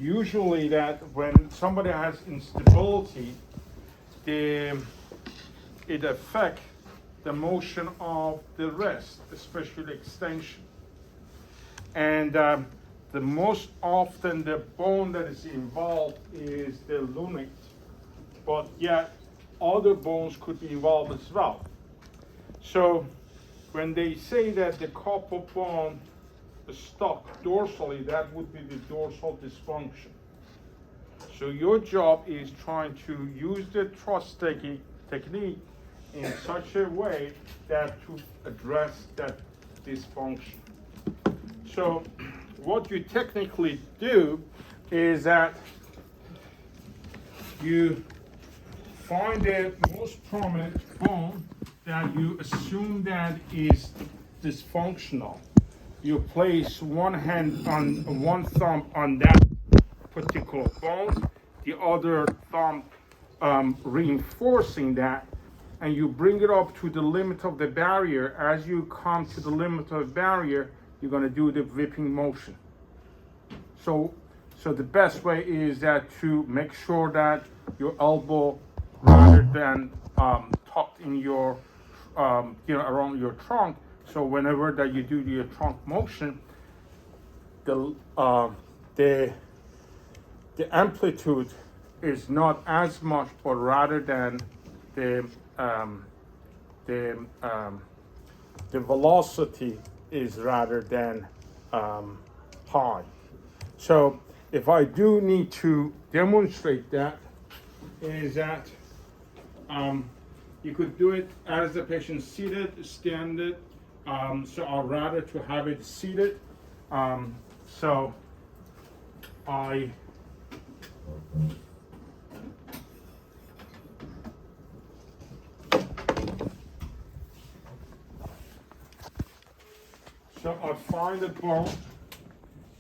usually that when somebody has instability, it affects the motion of the wrist, especially extension. And the most often the bone that is involved is the lunate, but yet other bones could be involved as well. So when they say that the carpal bone is stuck dorsally, that would be the dorsal dysfunction. So your job is trying to use the thrust technique in such a way that to address that dysfunction. So what you technically do is that you find the most prominent bone that you assume that is dysfunctional. You place one hand on one thumb on that particular bone, the other thumb reinforcing that, and you bring it up to the limit of the barrier. As you come to the limit of the barrier, you're going to do the whipping motion. So the best way is that to make sure that your elbow, rather than tucked in your, around your trunk. So whenever that you do your trunk motion, the amplitude is not as much, but rather than the velocity is rather than high. So if I do need to demonstrate that, is that you could do it as the patient seated, standing. So I'd rather to have it seated. So I find a bone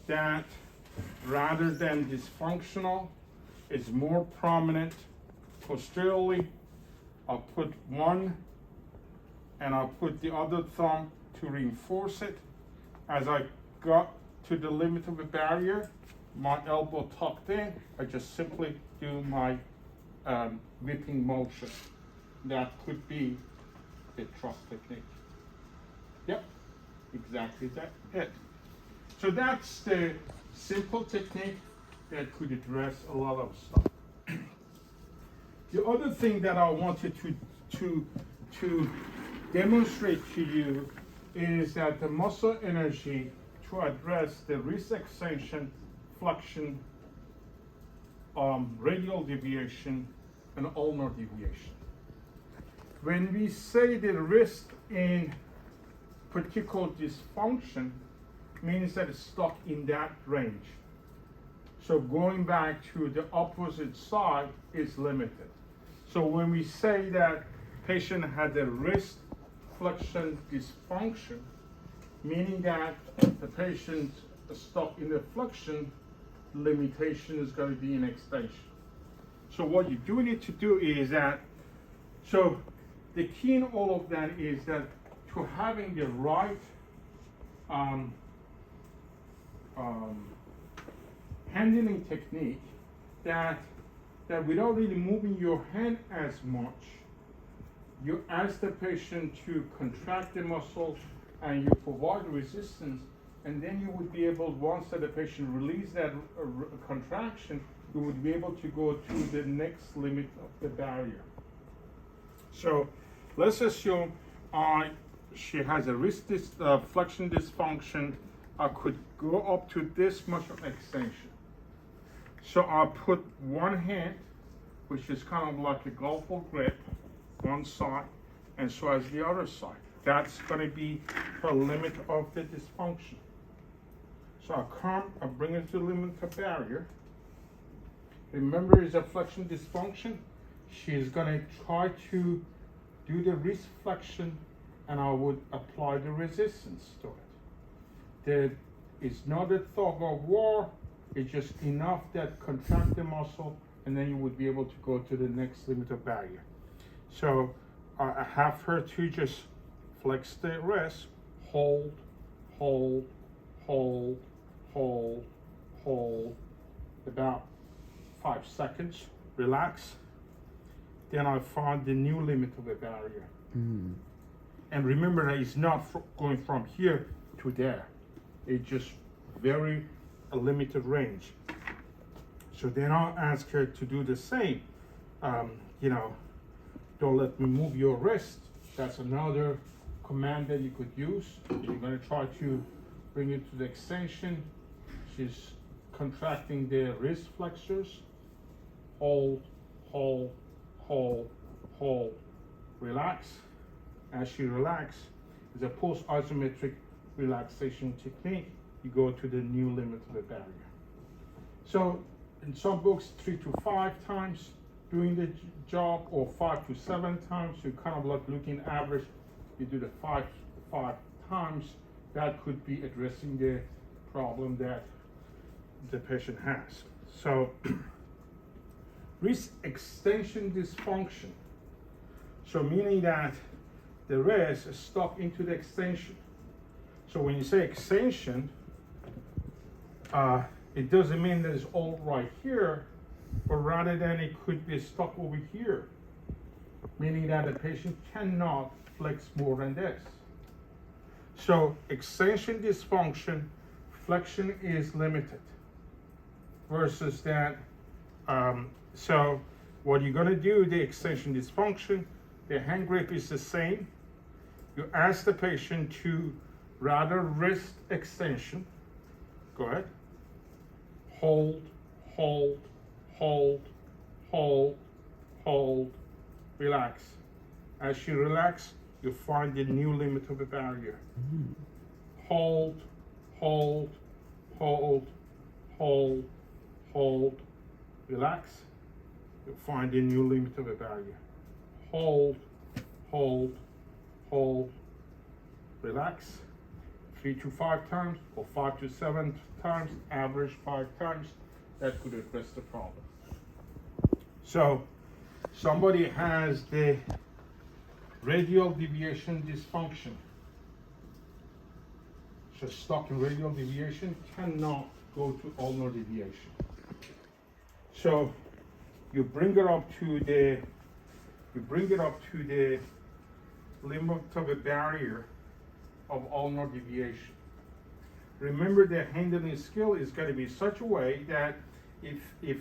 that, rather than dysfunctional, is more prominent posteriorly. I'll put one and I'll put the other thumb to reinforce it. As I got to the limit of the barrier, my elbow tucked in, I just simply do my whipping motion. That could be the thrust technique. Yep, exactly it. So that's the simple technique that could address a lot of stuff. The other thing that I wanted to demonstrate to you is that the muscle energy to address the wrist extension, flexion, radial deviation, and ulnar deviation. When we say the wrist in particular dysfunction, means that it's stuck in that range. So going back to the opposite side is limited. So when we say that patient had a wrist flexion dysfunction, meaning that the patient is stuck in the flexion, limitation is going to be in extension. So what you do need to do is that, so the key in all of that is that to having the right handling technique, that without really moving your hand as much, you ask the patient to contract the muscles and you provide resistance, and then you would be able, once that the patient release that contraction, you would be able to go to the next limit of the barrier. So let's assume she has a wrist flexion dysfunction. I could go up to this much of extension. So I'll put one hand, which is kind of like a golf ball grip, one side, and so as the other side. That's going to be her limit of the dysfunction. So I bring it to the limit of the barrier. Remember, it's a flexion dysfunction. She's going to try to do the wrist flexion, and I would apply the resistance to it. It's not a tug of war. It's just enough that contract the muscle, and then you would be able to go to the next limit of barrier. So I have her to just flex the wrist, hold, hold, hold, hold, hold, about 5 seconds, relax. Then I find the new limit of the barrier. Mm. And remember that it's not going from here to there. It's just very a limited range. So then I'll ask her to do the same. You know, don't let me move your wrist. That's another command that you could use. You're gonna try to bring it to the extension. She's contracting the wrist flexors. Hold, hold, hold, hold. Relax. As she relaxes, it's a post-isometric relaxation technique. You go to the new limit of the barrier. So in some books, 3 to 5 times doing the job, or 5 to 7 times. You kind of like looking average. You do the five times. That could be addressing the problem that the patient has. So wrist extension dysfunction. So meaning that the wrist is stuck into the extension. So when you say extension, it doesn't mean that it's all right here, but rather than it could be stuck over here, meaning that the patient cannot flex more than this. So extension dysfunction, flexion is limited versus that. So what you're gonna do, the extension dysfunction, the hand grip is the same. You ask the patient to rather wrist extension. Go ahead. Hold, hold, hold, hold, hold, relax. As you relax, you find the new limit of the barrier. Mm. Hold, hold, hold, hold, hold, relax. You find the new limit of the barrier. Hold, hold, hold, relax. 3 to 5 times, or 5 to 7 times, average 5 times. That could address the problem. So somebody has the radial deviation dysfunction. So stuck in radial deviation, cannot go to ulnar deviation. So you bring it up to the limit of a barrier of ulnar deviation. Remember, the handling skill is going to be such a way that if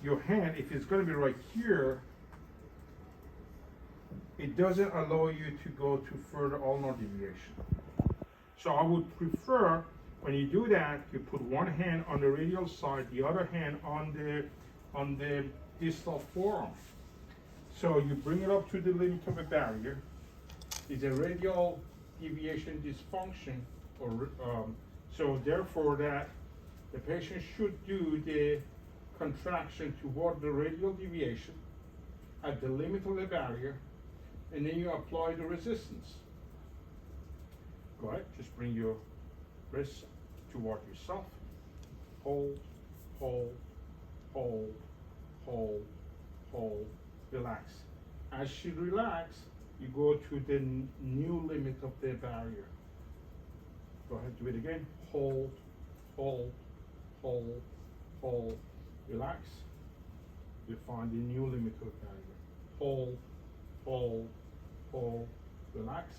your hand, if it's going to be right here, it doesn't allow you to go to further ulnar deviation. So I would prefer, when you do that, you put one hand on the radial side, the other hand on the distal forearm. So you bring it up to the limit of a barrier. It's a radial deviation dysfunction, or so therefore that the patient should do the contraction toward the radial deviation at the limit of the barrier, and then you apply the resistance. Go ahead, just bring your wrist toward yourself. Hold, hold, hold, hold, hold, relax. As you relax, you go to the new limit of the barrier. Go ahead, do it again. Hold, hold, hold, hold, relax. You find the new limit of the barrier. Hold, hold, hold, relax.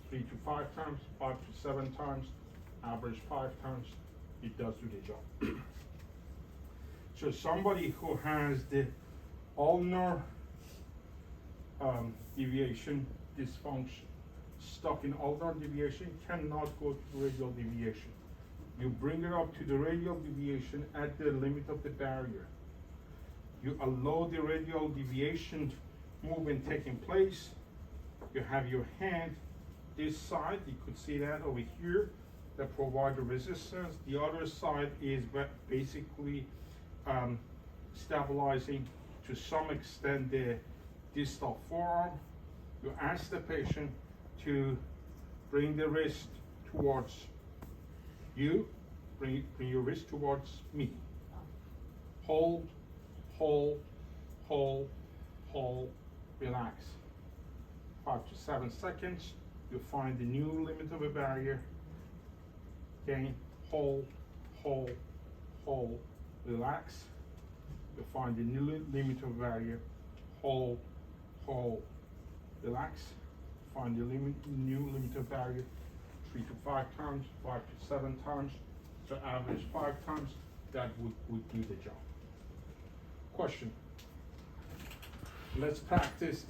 3 to 5 times, 5 to 7 times, average 5 times, it does do the job. So somebody who has the ulnar deviation dysfunction, stuck in ulnar deviation, cannot go to radial deviation. You bring it up to the radial deviation at the limit of the barrier. You allow the radial deviation movement taking place. You have your hand this side, you could see that over here, that provide the resistance. The other side is basically stabilizing to some extent the distal forearm. You ask the patient to bring the wrist towards you, bring your wrist towards me. Hold, hold, hold, hold, relax. 5 to 7 seconds. You find the new limit of a barrier. Again, hold, hold, hold, relax. You find the new limit of value, hold, relax. Find the new limit of value, 3 to 5 times, 5 to 7 times. So average 5 times, that would do the job. Question. Let's practice